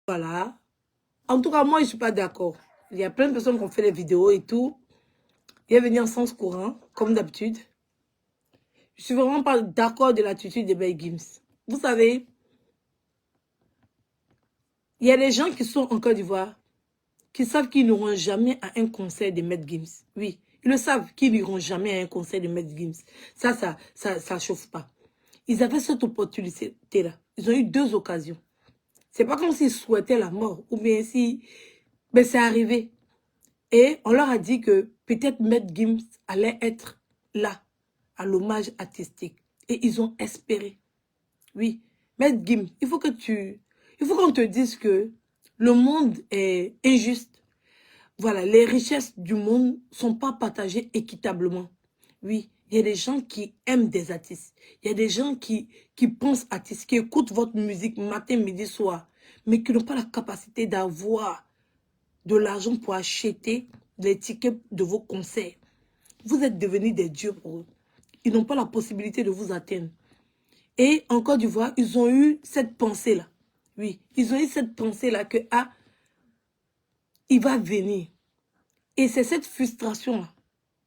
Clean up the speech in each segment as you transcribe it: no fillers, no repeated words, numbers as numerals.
Voilà. En tout cas, moi, je ne suis pas d'accord. Il y a plein de personnes qui ont fait des vidéos et tout. Il est venu en sens courant, comme d'habitude. Je ne suis vraiment pas d'accord de l'attitude de Bay Gims. Vous savez, il y a des gens qui sont en Côte d'Ivoire qui savent qu'ils n'auront jamais à un concert de Maître Gims. Oui, ils le savent qu'ils n'iront jamais à un concert de Maître Gims. Ça chauffe pas. Ils avaient cette opportunité-là. Ils ont eu 2 occasions. C'est pas comme s'ils souhaitaient la mort ou bien si... Ben, c'est arrivé. Et on leur a dit que peut-être Maître Gims allait être là, à l'hommage artistique. Et ils ont espéré. Oui, Maître Gims, il faut qu'on te dise que le monde est injuste. Voilà, les richesses du monde ne sont pas partagées équitablement. Oui, il y a des gens qui aiment des artistes. Il y a des gens qui pensent artistes, qui écoutent votre musique matin, midi, soir, mais qui n'ont pas la capacité d'avoir de l'argent pour acheter les tickets de vos concerts. Vous êtes devenus des dieux pour eux. Ils n'ont pas la possibilité de vous atteindre. Et en Côte d'Ivoire, ils ont eu cette pensée-là. Oui, ils ont eu cette pensée-là que, ah, il va venir. Et c'est cette frustration-là.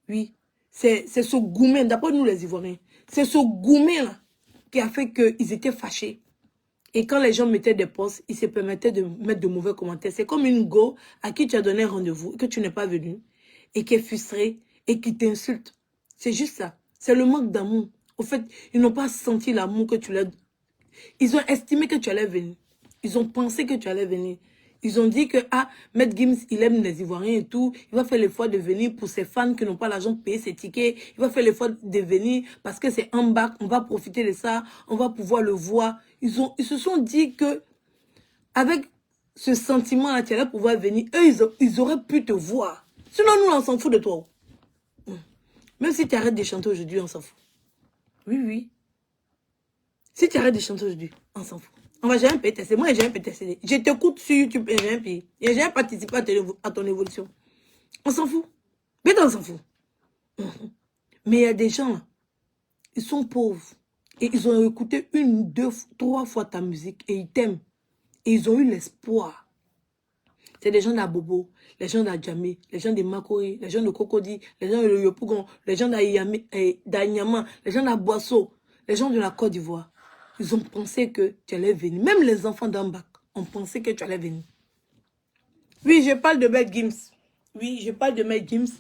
Oui, c'est ce gourmet, d'après nous les Ivoiriens, c'est ce gourmet-là qui a fait qu'ils étaient fâchés. Et quand les gens mettaient des posts, ils se permettaient de mettre de mauvais commentaires. C'est comme une go à qui tu as donné un rendez-vous et que tu n'es pas venu et qui est frustré et qui t'insulte. C'est juste ça. C'est le manque d'amour. Au fait, ils n'ont pas senti l'amour que tu leur... Ils ont estimé que tu allais venir. Ils ont pensé que tu allais venir. Ils ont dit que, ah, Maître Gims, il aime les Ivoiriens et tout. Il va faire l'effort de venir pour ses fans qui n'ont pas l'argent de payer ses tickets. Il va faire l'effort de venir parce que c'est en bac. On va profiter de ça. On va pouvoir le voir. Ils se sont dit que, avec ce sentiment-là, tu allais pouvoir venir. Eux, ils auraient pu te voir. Sinon, nous, on s'en fout de toi. Même si tu arrêtes de chanter aujourd'hui, on s'en fout. Oui, oui. Si tu arrêtes de chanter aujourd'hui, on s'en fout. On va jamais payer tes CD. Moi, j'ai jamais payé tes CD. Je t'écoute sur YouTube et j'ai jamais payé. Et j'ai jamais participé à ton évolution. On s'en fout. Mais on s'en fout. Mais il y a des gens, là, ils sont pauvres. Et ils ont écouté 1, 2, 3 fois ta musique et ils t'aiment. Et ils ont eu l'espoir. C'est des gens d'Abobo, les gens d'Adjamé, les gens de Makori, les gens de Cocody, les gens de Yopougon, les gens d'Anyama, les gens d'Aboisseau, les gens de la Côte d'Ivoire. Ils ont pensé que tu allais venir. Même les enfants d'Ambac ont pensé que tu allais venir. Oui, je parle de Maître Gims. Oui, je parle de Maître Gims.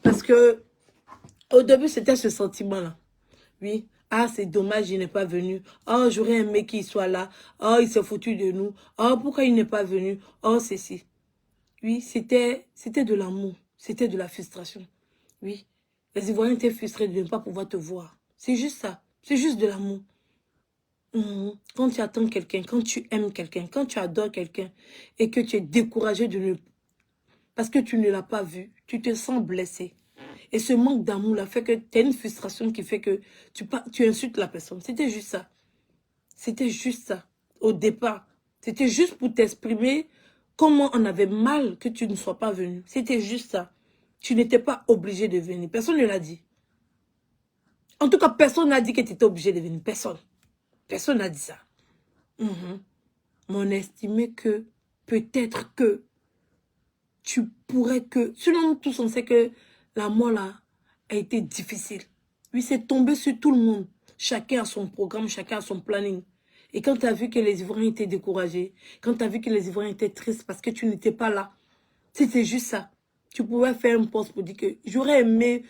Parce que au début, c'était ce sentiment-là. Oui. Ah, c'est dommage, il n'est pas venu. Oh, j'aurais aimé qu'il soit là. Oh, il s'est foutu de nous. Oh, pourquoi il n'est pas venu? Oh, ceci. Oui, c'était de l'amour. C'était de la frustration. Oui. Les Ivoiriens étaient frustrés de ne pas pouvoir te voir. C'est juste ça. C'est juste de l'amour. Quand tu attends quelqu'un, quand tu aimes quelqu'un, quand tu adores quelqu'un et que tu es découragé de ne... parce que tu ne l'as pas vu, tu te sens blessé. Et ce manque d'amour-là fait que tu as une frustration qui fait que tu insultes la personne. C'était juste ça. C'était juste ça. Au départ. C'était juste pour t'exprimer comment on avait mal que tu ne sois pas venu. C'était juste ça. Tu n'étais pas obligé de venir. Personne ne l'a dit. En tout cas, personne n'a dit que tu étais obligé de venir. Personne. Personne n'a dit ça. Mais on estimait que peut-être que tu pourrais que... Sinon, nous tous, on sait que la mort là a été difficile. Oui, c'est tombé sur tout le monde. Chacun a son programme, chacun a son planning. Et quand tu as vu que les Ivoiriens étaient découragés, quand tu as vu que les Ivoiriens étaient tristes parce que tu n'étais pas là, c'était juste ça. Tu pouvais faire un post pour dire que j'aurais aimé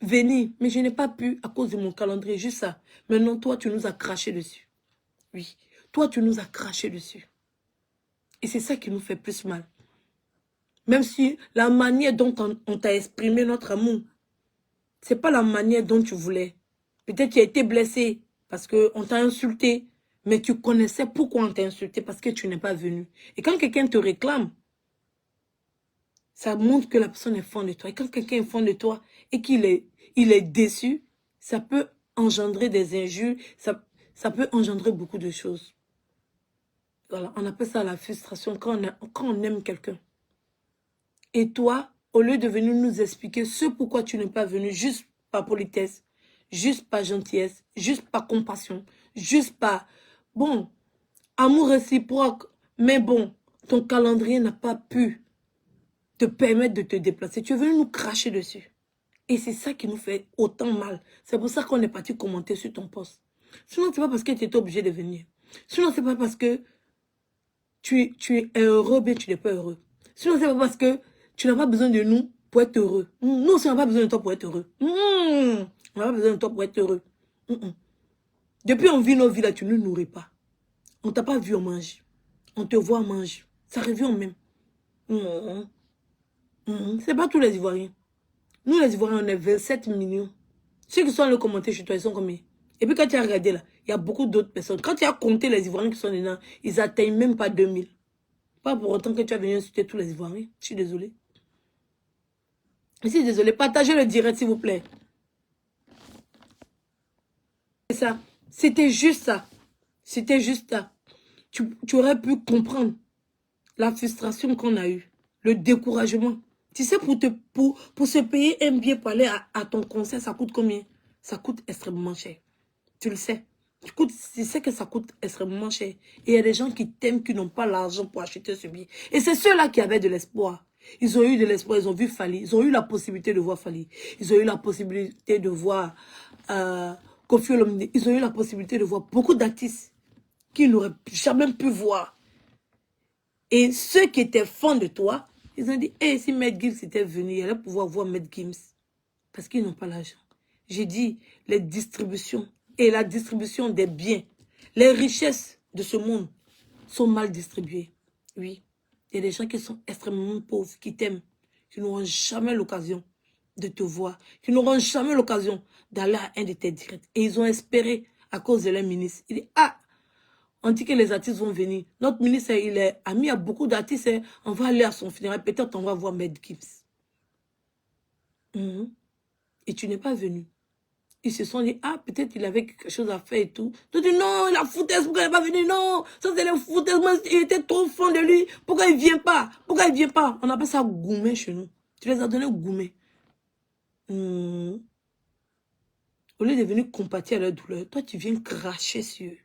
venir, mais je n'ai pas pu à cause de mon calendrier, juste ça. Maintenant, toi, tu nous as craché dessus. Oui, toi, tu nous as craché dessus. Et c'est ça qui nous fait plus mal. Même si la manière dont on t'a exprimé notre amour, c'est pas la manière dont tu voulais. Peut-être tu as été blessé parce qu'on t'a insulté, mais tu connaissais pourquoi on t'a insulté, parce que tu n'es pas venu. Et quand quelqu'un te réclame, ça montre que la personne est fan de toi. Et quand quelqu'un est fan de toi et qu'il est déçu, ça peut engendrer des injures, ça peut engendrer beaucoup de choses. Voilà, on appelle ça la frustration quand on aime quelqu'un. Et toi, au lieu de venir nous expliquer ce pourquoi tu n'es pas venu, juste par politesse, juste par gentillesse, juste par compassion, juste par, bon, amour réciproque, Mais bon, ton calendrier n'a pas pu te permettre de te déplacer. Tu es venu nous cracher dessus. Et c'est ça qui nous fait autant mal. C'est pour ça qu'on est parti commenter sur ton post. Sinon, c'est pas parce que tu étais obligé de venir. Sinon, c'est pas parce que tu es heureux, bien tu n'es pas heureux. Sinon, c'est pas parce que tu n'as pas besoin de nous pour être heureux. Nous aussi, on n'a pas besoin de toi pour être heureux. On n'a pas besoin de toi pour être heureux. Depuis on vit nos vies là, tu ne nous nourris pas. On t'a pas vu, on mange. On te voit, on mange. Ça revient au même. C'est pas tous les Ivoiriens. Nous, les Ivoiriens, on est 27 millions. Ceux qui sont allés commenter chez toi, ils sont combien? Et puis quand tu as regardé là, il y a beaucoup d'autres personnes. Quand tu as compté les Ivoiriens qui sont dedans, ils atteignent même pas 2000. Pas pour autant que tu as venu insulter tous les Ivoiriens. Je suis désolée. Je suis désolée. Partagez le direct, s'il vous plaît. C'est ça. C'était juste ça. C'était juste ça. Tu aurais pu comprendre la frustration qu'on a eue. Le découragement. Tu sais, pour se payer un billet pour aller à ton concert, ça coûte combien? Ça coûte extrêmement cher. Tu le sais. Tu sais que ça coûte extrêmement cher. Et il y a des gens qui t'aiment, qui n'ont pas l'argent pour acheter ce billet. Et c'est ceux-là qui avaient de l'espoir. Ils ont eu de l'espoir, ils ont vu Fally. Ils ont eu la possibilité de voir Fally. Ils ont eu la possibilité de voir Koffi Olomide. Ils ont eu la possibilité de voir beaucoup d'artistes qu'ils n'auraient jamais pu voir. Et ceux qui étaient fans de toi, ils ont dit, hey, si Maître Gims était venu, il allait pouvoir voir Maître Gims. Parce qu'ils n'ont pas l'argent. J'ai dit, les distributions et la distribution des biens, les richesses de ce monde sont mal distribuées. Oui, il y a des gens qui sont extrêmement pauvres, qui t'aiment, qui n'auront jamais l'occasion de te voir, qui n'auront jamais l'occasion d'aller à un de tes directs. Et ils ont espéré, à cause de leur ministre. Il dit, ah, on dit que les artistes vont venir. Notre ministre, il est ami à beaucoup d'artistes. On va aller à son funérail. Peut-être on va voir Maître Gims. Et tu n'es pas venu. Ils se sont dit, ah, peut-être il avait quelque chose à faire et tout. Tu dis, non, la foutaise, pourquoi il n'est pas venu? Non, ça c'est la foutaise. Moi, il était trop fan de lui. Pourquoi il ne vient pas? Pourquoi il ne vient pas? On appelle ça gourmet chez nous. Tu les as donnés gourmet. Au lieu de venir compatir à leur douleur, toi, tu viens cracher sur eux.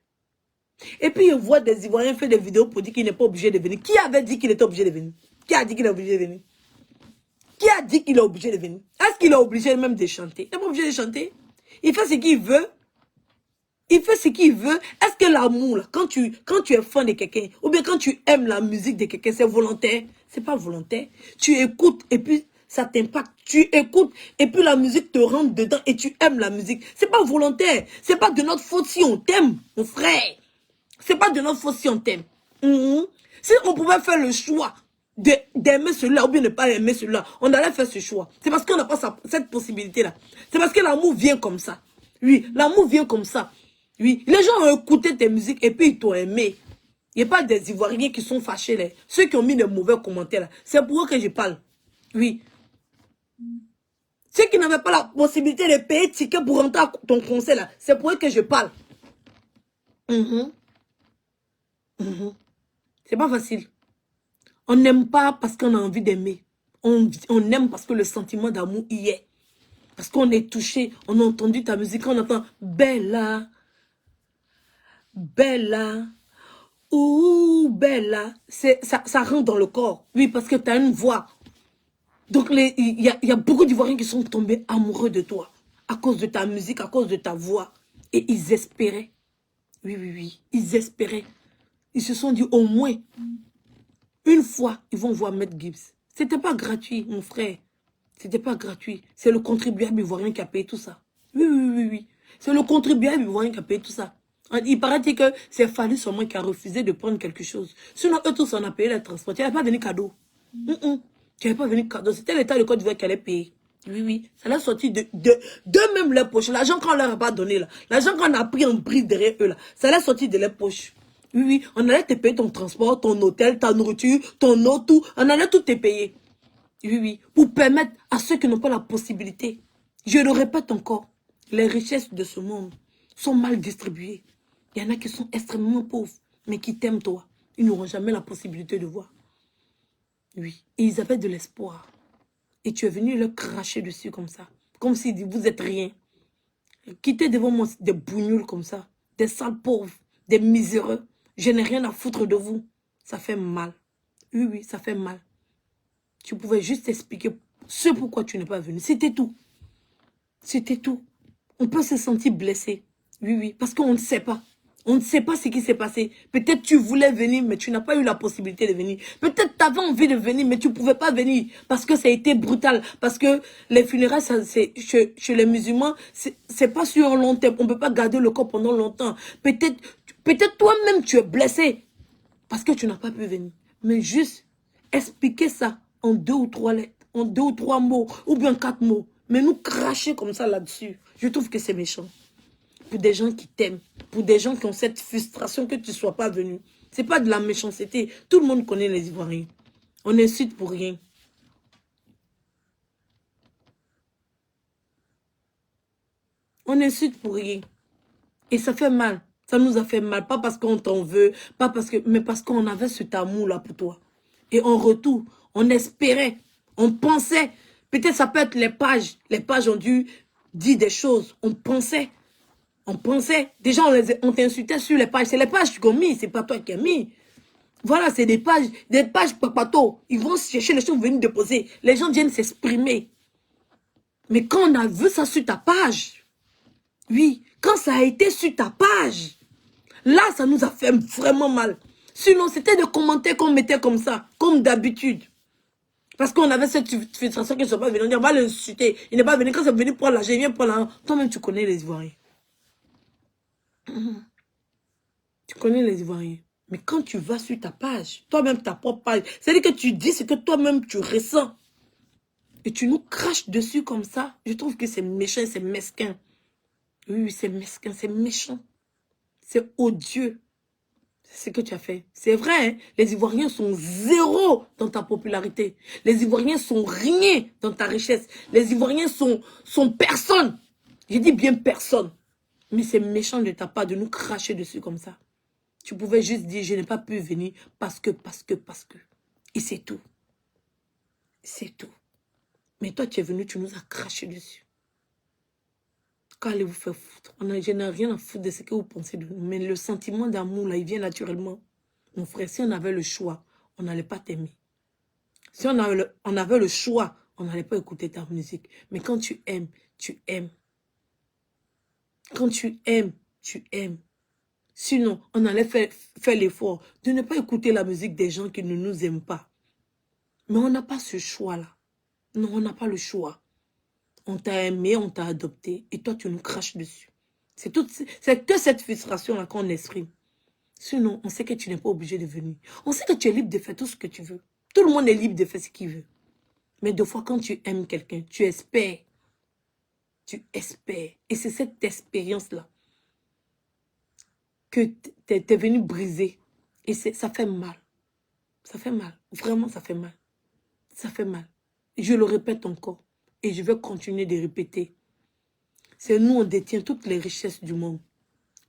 Et puis, je vois des Ivoiriens faire des vidéos pour dire qu'il n'est pas obligé de venir. Qui avait dit qu'il était obligé de venir? Qui a dit qu'il est obligé de venir? Qui a dit qu'il est obligé de venir? Est-ce qu'il est obligé même de chanter? Il n'est pas obligé de chanter. Il fait ce qu'il veut. Il fait ce qu'il veut. Est-ce que l'amour, quand tu es fan de quelqu'un, ou bien quand tu aimes la musique de quelqu'un, c'est volontaire? C'est pas volontaire. Tu écoutes et puis ça t'impacte. Tu écoutes et puis la musique te rentre dedans et tu aimes la musique. C'est pas volontaire. C'est pas de notre faute si on t'aime, mon frère. C'est pas de notre faute si on t'aime. Si on pouvait faire le choix d'aimer cela ou bien ne pas aimer cela, on allait faire ce choix. C'est parce qu'on n'a pas cette possibilité-là. C'est parce que l'amour vient comme ça. Oui, l'amour vient comme ça. Oui, les gens ont écouté tes musiques et puis ils t'ont aimé. Il n'y a pas des Ivoiriens qui sont fâchés là. Ceux qui ont mis de mauvais commentaires là. C'est pour eux que je parle. Oui. Ceux qui n'avaient pas la possibilité de payer ticket pour rentrer à ton concert là. C'est pour eux que je parle. C'est pas facile. On n'aime pas parce qu'on a envie d'aimer. On aime parce que le sentiment d'amour y est. Parce qu'on est touché. On a entendu ta musique. On entend Bella. Bella. Ouh, Bella. Ça rentre dans le corps. Oui, parce que tu as une voix. Donc, il y a beaucoup d'Ivoiriens qui sont tombés amoureux de toi. À cause de ta musique, à cause de ta voix. Et ils espéraient. Oui, oui, oui. Ils espéraient. Ils se sont dit au moins, une fois, ils vont voir Maître Gims. C'était pas gratuit, mon frère. C'était pas gratuit. C'est le contribuable ivoirien qui a payé tout ça. Oui, oui, oui, oui. C'est le contribuable ivoirien qui a payé tout ça. Il paraît que c'est Fally seulement qui a refusé de prendre quelque chose. Sinon, eux tous, on a payé les transports. Tu n'avais pas venu cadeau. Tu n'avais pas venu cadeau. C'était l'État de Côte d'Ivoire qui allait payer. Oui, oui. Ça l'a sorti de même leur poche. L'argent qu'on leur a pas donné là. L'argent qu'on a pris en bris derrière eux là. Ça l'a sorti de leur poche. Oui, oui. On allait te payer ton transport, ton hôtel, ta nourriture, ton eau, tout. On allait tout te payer. Oui, oui. Pour permettre à ceux qui n'ont pas la possibilité. Je le répète encore. Les richesses de ce monde sont mal distribuées. Il y en a qui sont extrêmement pauvres, mais qui t'aiment toi. Ils n'auront jamais la possibilité de voir. Oui. Et ils avaient de l'espoir. Et tu es venu leur cracher dessus comme ça. Comme s'ils disent, vous êtes rien. Quittez devant moi des bougnoules comme ça. Des sales pauvres. Des miséreux. Je n'ai rien à foutre de vous. ça fait mal. Oui, oui, ça fait mal. Tu pouvais juste expliquer ce pourquoi tu n'es pas venu. C'était tout. C'était tout. On peut se sentir blessé. Oui, oui, parce qu'on ne sait pas. On ne sait pas ce qui s'est passé. Peut-être tu voulais venir, mais tu n'as pas eu la possibilité de venir. Peut-être tu avais envie de venir, mais tu ne pouvais pas venir. Parce que ça a été brutal. Parce que les funérailles, chez les musulmans, c'est pas sur un long terme. On ne peut pas garder le corps pendant longtemps. Peut-être toi-même, tu es blessé. Parce que tu n'as pas pu venir. Mais juste expliquer ça en 2 ou 3 lettres, en 2 ou 3 mots, ou bien 4 mots. Mais nous cracher comme ça là-dessus, je trouve que c'est méchant. Pour des gens qui t'aiment, pour des gens qui ont cette frustration que tu ne sois pas venu. Ce n'est pas de la méchanceté. Tout le monde connaît les Ivoiriens. On insulte pour rien. On insulte pour rien. Et ça fait mal. Ça nous a fait mal. Pas parce qu'on t'en veut, mais parce qu'on avait cet amour-là pour toi. Et en retour, on espérait, on pensait. Peut-être ça peut être les pages. Les pages ont dû dire des choses. On pensait. On pensait. Déjà, on t'insultait sur les pages. C'est les pages qui ont mis. C'est pas toi qui as mis. Voilà, c'est des pages papato. Ils vont chercher les choses, venir déposer. Les gens viennent s'exprimer. Mais quand on a vu ça sur ta page, oui, quand ça a été sur ta page, là, ça nous a fait vraiment mal. Sinon, c'était des commentaires qu'on mettait comme ça, comme d'habitude. Parce qu'on avait cette frustration qu'ils ne sont pas venus. On dit, on va l'insulter. Il n'est pas venu. Quand c'est venu pour l'argent, il vient pour l'argent. Toi-même, tu connais les Ivoiriens. Tu connais les Ivoiriens. Mais quand tu vas sur ta page, toi-même, ta propre page, c'est-à-dire que tu dis ce que toi-même tu ressens. Et tu nous craches dessus comme ça. Je trouve que c'est méchant, c'est mesquin. Oui, c'est mesquin, c'est méchant. C'est odieux. C'est ce que tu as fait. C'est vrai, hein? Les Ivoiriens sont zéro dans ta popularité. Les Ivoiriens sont rien dans ta richesse. Les Ivoiriens sont personne. Je dis bien personne. Mais c'est méchant de ta part de nous cracher dessus comme ça. Tu pouvais juste dire, je n'ai pas pu venir parce que. Et c'est tout. C'est tout. Mais toi, tu es venu, tu nous as craché dessus. Qu'allez-vous faire foutre? Je n'ai rien à foutre de ce que vous pensez de nous. Mais le sentiment d'amour, là, il vient naturellement. Mon frère, si on avait le choix, on n'allait pas t'aimer. Si on avait le choix, on n'allait pas écouter ta musique. Mais quand tu aimes, tu aimes. Quand tu aimes, tu aimes. Sinon, on allait faire l'effort de ne pas écouter la musique des gens qui ne nous aiment pas. Mais on n'a pas ce choix-là. Non, on n'a pas le choix. On t'a aimé, on t'a adopté, et toi, tu nous craches dessus. C'est que cette frustration-là qu'on exprime. Sinon, on sait que tu n'es pas obligé de venir. On sait que tu es libre de faire tout ce que tu veux. Tout le monde est libre de faire ce qu'il veut. Mais des fois, quand tu aimes quelqu'un, tu espères. Tu espères. Et c'est cette expérience-là que tu es venu briser. Et ça fait mal. Ça fait mal. Vraiment, ça fait mal. Ça fait mal. Et je le répète encore. Et je vais continuer de répéter. C'est nous, on détient toutes les richesses du monde.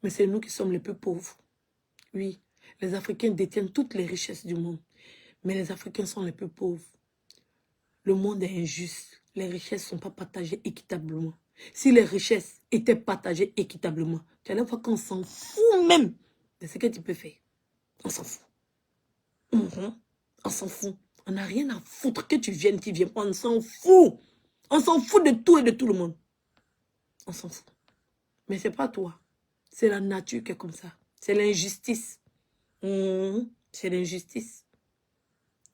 Mais c'est nous qui sommes les plus pauvres. Oui, les Africains détiennent toutes les richesses du monde. Mais les Africains sont les plus pauvres. Le monde est injuste. Les richesses ne sont pas partagées équitablement. Si les richesses étaient partagées équitablement, tu allais voir qu'on s'en fout même de ce que tu peux faire. On s'en fout. On s'en fout. On n'a rien à foutre que tu viennes pas. On s'en fout. On s'en fout de tout et de tout le monde. On s'en fout. Mais ce n'est pas toi. C'est la nature qui est comme ça. C'est l'injustice. C'est l'injustice.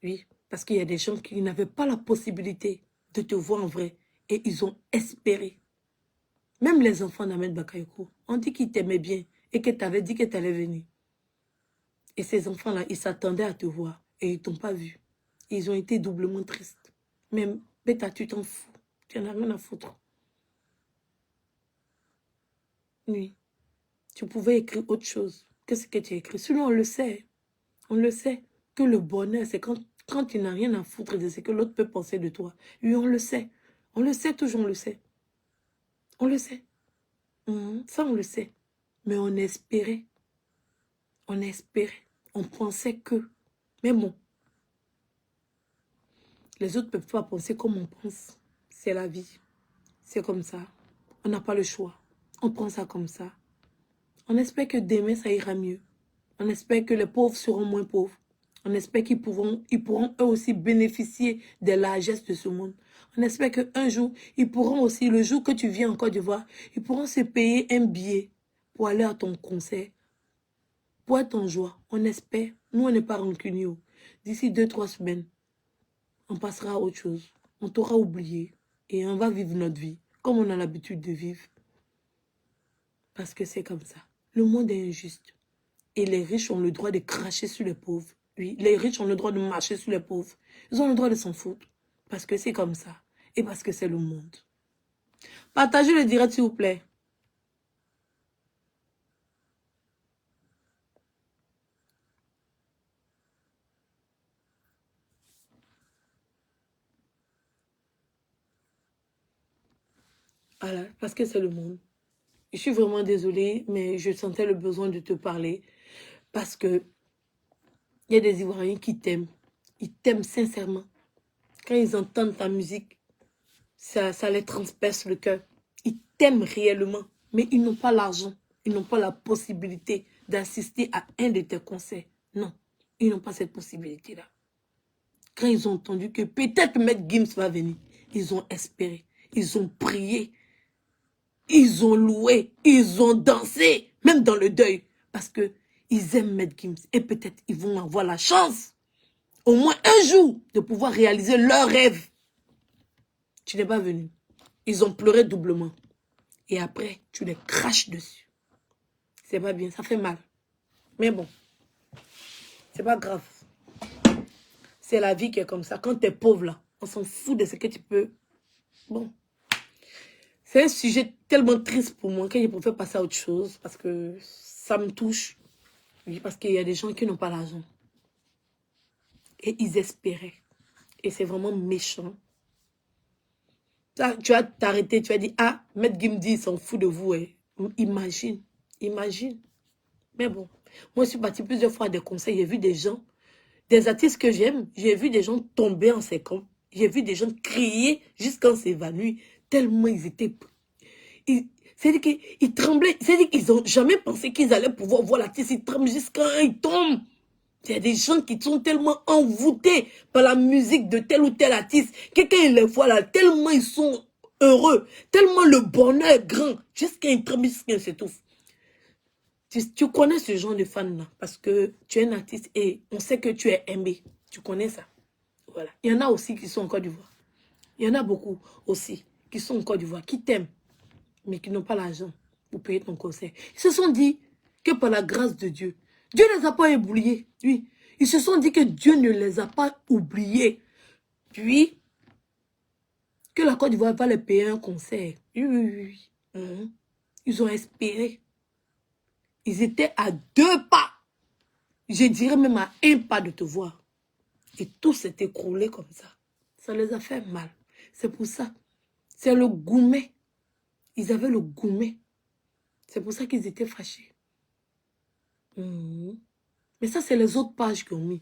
Oui, parce qu'il y a des gens qui n'avaient pas la possibilité de te voir en vrai. Et ils ont espéré. Même les enfants d'Ahmed Bakayoko, on dit qu'ils t'aimaient bien et que tu avais dit que tu allais venir. Et ces enfants-là, ils s'attendaient à te voir et ils ne t'ont pas vu. Ils ont été doublement tristes. Même, Beta, tu t'en fous. Tu n'en as rien à foutre. Oui. Tu pouvais écrire autre chose que ce que tu as écrit. Sinon, on le sait. On le sait. Que le bonheur, c'est quand tu n'as rien à foutre de ce que l'autre peut penser de toi. Oui, on le sait. On le sait, toujours on le sait. On le sait. Ça, on le sait. Mais on espérait. On espérait. On pensait que. Mais bon. Les autres ne peuvent pas penser comme on pense. C'est la vie. C'est comme ça. On n'a pas le choix. On prend ça comme ça. On espère que demain, ça ira mieux. On espère que les pauvres seront moins pauvres. On espère ils pourront eux aussi bénéficier des largesses de ce monde. On espère qu'un jour, ils pourront aussi, le jour que tu viens en Côte d'Ivoire, ils pourront se payer un billet pour aller à ton concert, pour être en joie. On espère. Nous, on n'est pas rancuniers. D'ici 2-3 semaines, on passera à autre chose. On t'aura oublié et on va vivre notre vie comme on a l'habitude de vivre. Parce que c'est comme ça. Le monde est injuste. Et les riches ont le droit de cracher sur les pauvres. Oui, les riches ont le droit de marcher sur les pauvres. Ils ont le droit de s'en foutre. Parce que c'est comme ça. Et parce que c'est le monde. Partagez le direct, s'il vous plaît. Voilà, parce que c'est le monde. Je suis vraiment désolée, mais je sentais le besoin de te parler. Parce que il y a des Ivoiriens qui t'aiment. Ils t'aiment sincèrement. Quand ils entendent ta musique, ça les transperce le cœur. Ils t'aiment réellement, mais ils n'ont pas l'argent. Ils n'ont pas la possibilité d'assister à un de tes concerts. Non, ils n'ont pas cette possibilité-là. Quand ils ont entendu que peut-être Maître Gims va venir, ils ont espéré, ils ont prié, ils ont loué, ils ont dansé, même dans le deuil, parce que ils aiment Maître Gims. Et peut-être ils vont avoir la chance, au moins un jour, de pouvoir réaliser leur rêve. Tu n'es pas venu. Ils ont pleuré doublement. Et après, tu les craches dessus. C'est pas bien, ça fait mal. Mais bon, c'est pas grave. C'est la vie qui est comme ça. Quand tu es pauvre là, on s'en fout de ce que tu peux. Bon. C'est un sujet tellement triste pour moi que je préfère passer à autre chose parce que ça me touche. Oui, parce qu'il y a des gens qui n'ont pas l'argent. Et ils espéraient. Et c'est vraiment méchant. Là, tu vas t'arrêter, tu vas dire, ah, Maître Gimdi, il s'en fout de vous. Eh. Imagine, imagine. Mais bon, moi, je suis partie plusieurs fois à des concerts. J'ai vu des gens, des artistes que j'aime, j'ai vu des gens tomber en séquence. J'ai vu des gens crier jusqu'à s'évanouir, tellement ils étaient... C'est-à-dire qu'ils tremblaient. C'est-à-dire qu'ils n'ont jamais pensé qu'ils allaient pouvoir voir l'artiste. Ils tremblent jusqu'à ils tombent. Il y a des gens qui sont tellement envoûtés par la musique de tel ou tel artiste. Quelqu'un il les voit là, tellement ils sont heureux, tellement le bonheur est grand, jusqu'à ils tremblent, jusqu'à ils s'étouffent. Tu connais ce genre de fan-là, parce que tu es un artiste et on sait que tu es aimé. Tu connais ça. Voilà. Il y en a aussi qui sont en Côte d'Ivoire. Il y en a beaucoup aussi qui sont en Côte d'Ivoire, qui t'aiment, mais qui n'ont pas l'argent pour payer ton concert. Ils se sont dit que par la grâce de Dieu, Dieu ne les a pas oubliés. Oui. Ils se sont dit que Dieu ne les a pas oubliés. Puis, que la Côte d'Ivoire va les payer un concert. Oui, oui, oui. Ils ont espéré. Ils étaient à 2 pas. Je dirais même à 1 pas de te voir. Et tout s'est écroulé comme ça. Ça les a fait mal. C'est pour ça. C'est le goumet. Ils avaient le goumet. C'est pour ça qu'ils étaient fâchés. Mais ça, c'est les autres pages qui ont mis.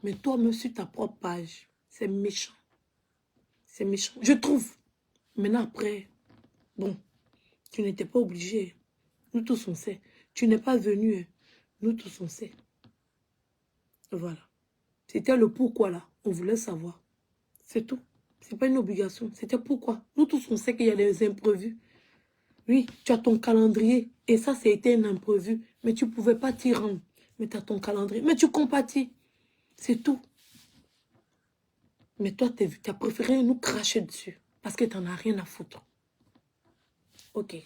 Mais toi, même sur ta propre page, c'est méchant. C'est méchant. Je trouve. Maintenant, après, bon, tu n'étais pas obligé. Nous tous, on sait. Tu n'es pas venu. Nous tous, on sait. Voilà. C'était le pourquoi, là. On voulait savoir. C'est tout. C'est pas une obligation. C'était pourquoi. Nous tous, on sait qu'il y a des imprévus. Oui, tu as ton calendrier. Et ça, c'était un imprévu. Mais tu ne pouvais pas t'y rendre. Mais tu as ton calendrier. Mais tu compatis. C'est tout. Mais toi, tu as préféré nous cracher dessus. Parce que tu n'en as rien à foutre. Ok.